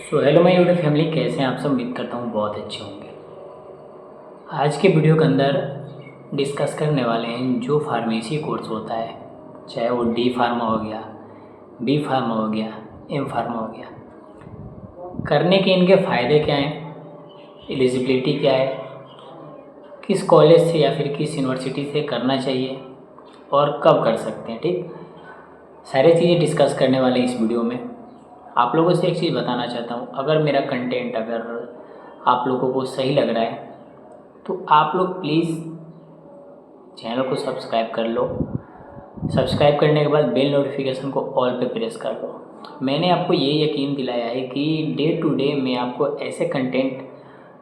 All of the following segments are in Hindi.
So hello my YouTube family, कैसे हैं आप सब। उम्मीद करता हूँ बहुत अच्छे होंगे। आज के वीडियो के अंदर डिस्कस करने वाले हैं जो फार्मेसी कोर्स होता है, चाहे वो डी फार्मा हो गया, बी फार्मा हो गया, एम फार्मा हो गया, करने के इनके फ़ायदे क्या हैं, एलिजिबिलिटी क्या है, किस कॉलेज से या फिर किस यूनिवर्सिटी से करना चाहिए और कब कर सकते हैं। ठीक, सारी चीज़ें डिस्कस करने वाले इस वीडियो में। आप लोगों से एक चीज़ बताना चाहता हूँ, अगर मेरा कंटेंट अगर आप लोगों को सही लग रहा है तो आप लोग प्लीज़ चैनल को सब्सक्राइब कर लो। सब्सक्राइब करने के बाद बेल नोटिफिकेशन को ऑल पे प्रेस कर दो। मैंने आपको ये यकीन दिलाया है कि डे टू डे मैं आपको ऐसे कंटेंट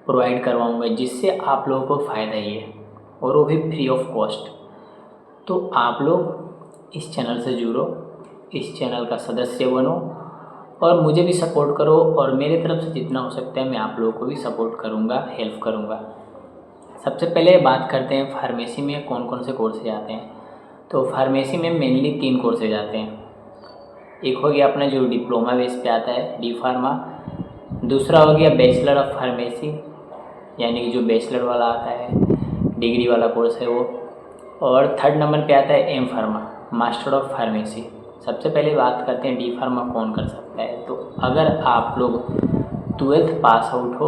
प्रोवाइड करवाऊँगा जिससे आप लोगों को फ़ायदा ही है, और वो भी फ्री ऑफ कॉस्ट। तो आप लोग इस चैनल से जुड़ो, इस चैनल का सदस्य बनो और मुझे भी सपोर्ट करो, और मेरे तरफ से जितना हो सकता है मैं आप लोगों को भी सपोर्ट करूँगा, हेल्प करूँगा। सबसे पहले बात करते हैं फार्मेसी में कौन कौन से कोर्सेज आते हैं। तो फार्मेसी में मेनली 3 कोर्सेज आते हैं। एक हो गया अपना जो डिप्लोमा बेस पे आता है, डी फार्मा। दूसरा हो गया बैचलर ऑफ फार्मेसी, यानी कि जो बैचलर वाला आता है, डिग्री वाला कोर्स है वो। और थर्ड नंबर पे आता है M pharma, master of pharmacy. सबसे पहले बात करते हैं डी फार्मा कौन कर सकता है। तो अगर आप लोग 12th पास आउट हो,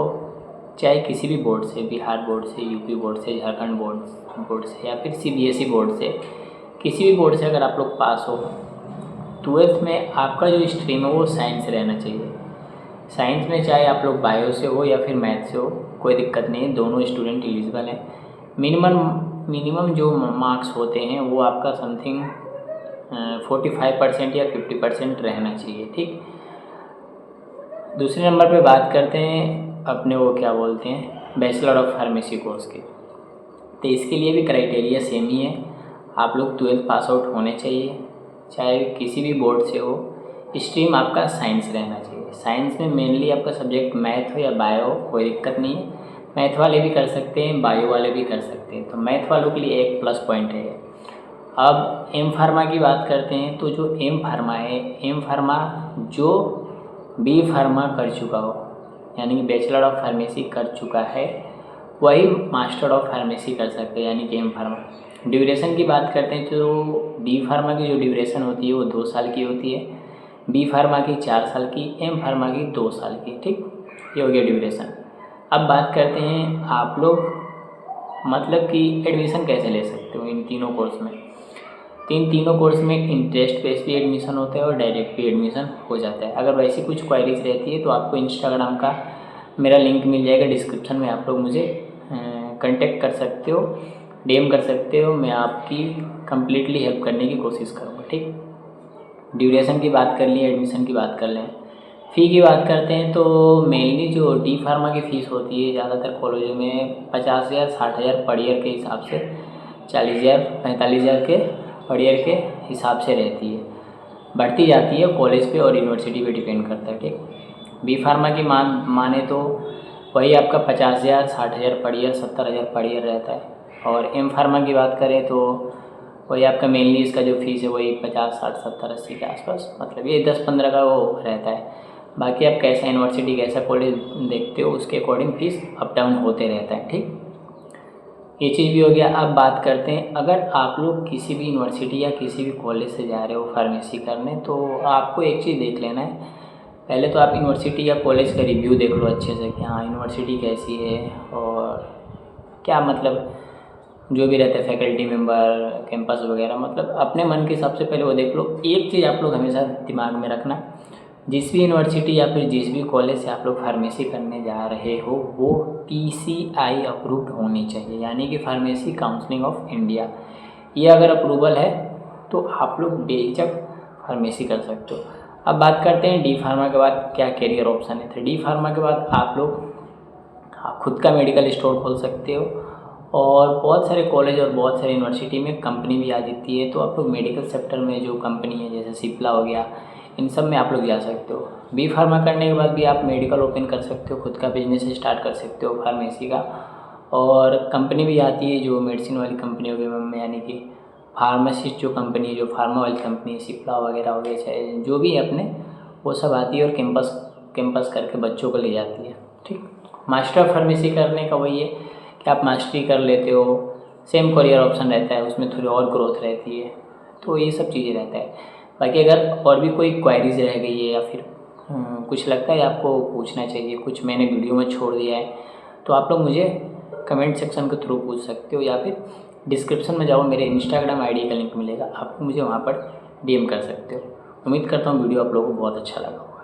चाहे किसी भी बोर्ड से, बिहार बोर्ड से, यूपी बोर्ड से, झारखंड बोर्ड से, या फिर सीबीएसई बोर्ड से, किसी भी बोर्ड से अगर आप लोग पास हो, 12th में आपका जो स्ट्रीम है वो साइंस रहना चाहिए। साइंस में चाहे आप लोग बायो से हो या फिर मैथ से हो, कोई दिक्कत नहीं है, दोनों स्टूडेंट एलिजिबल हैं। मिनिमम जो मार्क्स होते हैं वो आपका समथिंग 45% या 50% रहना चाहिए। ठीक, दूसरे नंबर पे बात करते हैं अपने वो क्या बोलते हैं, बैचलर ऑफ फार्मेसी कोर्स के। तो इसके लिए भी क्राइटेरिया सेम ही है, आप लोग 12th पास आउट होने चाहिए, चाहे किसी भी बोर्ड से हो, स्ट्रीम आपका साइंस रहना चाहिए। साइंस में मेनली आपका सब्जेक्ट मैथ हो या बायो हो, कोई दिक्कत नहीं है, मैथ वाले भी कर सकते हैं, बायो वाले भी कर सकते हैं, तो मैथ वालों के लिए एक प्लस पॉइंट है। अब एम फार्मा की बात करते हैं, तो जो एम फार्मा है, एम फार्मा जो बी फार्मा कर चुका हो, यानी कि बैचलर ऑफ फार्मेसी कर चुका है, वही मास्टर ऑफ फार्मेसी कर सकते हैं, यानी कि एम फार्मा। ड्यूरेशन की बात करते हैं तो डी फार्मा की जो ड्यूरेशन होती है वो 2 साल की होती है, बी फार्मा की 4 साल की, एम फार्मा की 2 साल की। ठीक, ये हो गया ड्यूरेशन। अब बात करते हैं आप लोग मतलब कि एडमिशन कैसे ले सकते हो इन तीनों कोर्स में। तीनों कोर्स में इंटरेस्ट बेस भी एडमिशन होता है और डायरेक्ट भी एडमिशन हो जाता है। अगर वैसी कुछ क्वायरीज रहती है तो आपको इंस्टाग्राम का मेरा लिंक मिल जाएगा डिस्क्रिप्शन में, आप लोग मुझे कांटेक्ट कर सकते हो, डीएम कर सकते हो, मैं आपकी कम्प्लीटली हेल्प करने की कोशिश करूँगा। ठीक, ड्यूरेशन की बात कर ली, एडमिशन की बात कर लें। फ़ी की बात करते हैं तो मेनली जो डी फार्मा की फ़ीस होती है ज़्यादातर कॉलेजों में 50,000 60,000 पर ईयर के हिसाब से, 40,000 45,000 के पर ईयर के हिसाब से रहती है, बढ़ती जाती है, कॉलेज पे और यूनिवर्सिटी पे डिपेंड करता है। ठीक, बी फार्मा की माने तो वही आपका 50,000 60,000 पर ईयर, 70,000 पर ईयर रहता है। और एम फार्मा की बात करें तो वही आपका मेनली इसका जो फीस है वही 50 60 70 80 के आसपास, मतलब ये 10-15 का वो रहता है। बाकी आप कैसा यूनिवर्सिटी कैसा कॉलेज देखते हो उसके अकॉर्डिंग फ़ीस अप डाउन होते रहता है। ठीक, ये चीज़ भी हो गया। अब बात करते हैं, अगर आप लोग किसी भी यूनिवर्सिटी या किसी भी कॉलेज से जा रहे हो फार्मेसी करने, तो आपको एक चीज़ देख लेना है। पहले तो आप यूनिवर्सिटी या कॉलेज का रिव्यू देख लो अच्छे से कि हाँ यूनिवर्सिटी कैसी है, और क्या मतलब जो भी रहता है फैकल्टी मेंबर, कैंपस वगैरह, मतलब अपने मन के हिसाब से पहले वो देख लो। एक चीज़ आप लोग हमेशा दिमाग में रखना, जिस भी यूनिवर्सिटी या फिर जिस भी कॉलेज से आप लोग फार्मेसी करने जा रहे हो वो PCI अप्रूव्ड होनी चाहिए, यानी कि फार्मेसी काउंसिलिंग ऑफ इंडिया। ये अगर अप्रूवल है तो आप लोग बेझिझक फार्मेसी कर सकते हो। अब बात करते हैं डी फार्मा के बाद क्या करियर ऑप्शन है। तो डी फार्मा के बाद आप लोग खुद का मेडिकल स्टोर खोल सकते हो, और बहुत सारे कॉलेज और बहुत सारे यूनिवर्सिटी में कंपनी भी आ जाती है, तो आप लोग मेडिकल सेक्टर में जो कंपनी है जैसे सिप्ला हो गया, इन सब में आप लोग जा सकते हो। बी फार्मा करने के बाद भी आप मेडिकल ओपन कर सकते हो, खुद का बिजनेस स्टार्ट कर सकते हो फार्मेसी का, और कंपनी भी आती है जो मेडिसिन वाली कंपनी हो गई, यानी कि फार्मासिस्ट जो कंपनी है, जो फार्मा वाली कंपनी, सिप्ला वगैरह हो गया, चाहे जो भी है अपने, वो सब आती है और कैंपस करके बच्चों को ले जाती है। ठीक, मास्टर फार्मेसी करने का वही है कि आप मास्टरी कर लेते हो, सेम करियर ऑप्शन रहता है, उसमें थोड़ी और ग्रोथ रहती है, तो ये सब चीज़ें रहता है। बाकी अगर और भी कोई क्वायरीज रह गई है या फिर कुछ लगता है आपको पूछना चाहिए, कुछ मैंने वीडियो में छोड़ दिया है, तो आप लोग मुझे कमेंट सेक्शन के थ्रू पूछ सकते हो, या फिर डिस्क्रिप्शन में जाओ, मेरे इंस्टाग्राम आईडी का लिंक मिलेगा, आप मुझे वहाँ पर डीएम कर सकते हो। उम्मीद करता हूँ वीडियो आप लोगों को बहुत अच्छा लगा।